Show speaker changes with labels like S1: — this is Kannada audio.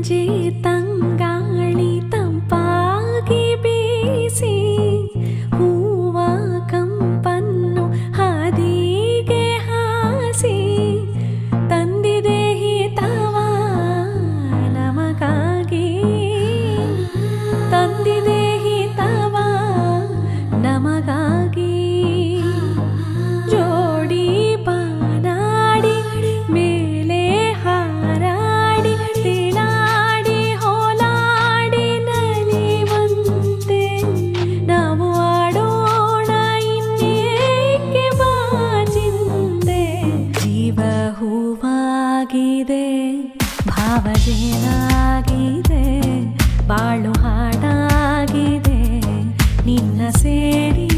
S1: ಸಂಜೆ ತಂಗಾಳಿ ತಂಪಾಗಿ ಬೀಸಿ ಹೂವ ಕಂಪನ್ನು ಹಾದಿಗೆ ಹಾಸಿ ತಂದಿದೆ ಹಿತವ ನಮಗಾಗಿ ತಂದಿದೆ ಹಿತವ ನಮಗಾಗಿ ಜೋಡಿ ಬಾನಾಡಿ ಮೇಲೆ ಹಾರಾಡಿ ತೇಲಾಡಿ ಹೋಲಾಡಿ ನಲಿವಂತೆ ನಾವು ಆಡೋಣ ಇನ್ನೇಕೆ ಬಾಚಿಂದೆ ಜೀವ ಹೂವಾಗಿದೆ ಭಾವ ಜೇನಾಗಿದೆ ಬಾಳು ಹಾಡಾಗಿದೆ ನಿನ್ನ ಸೇರಿ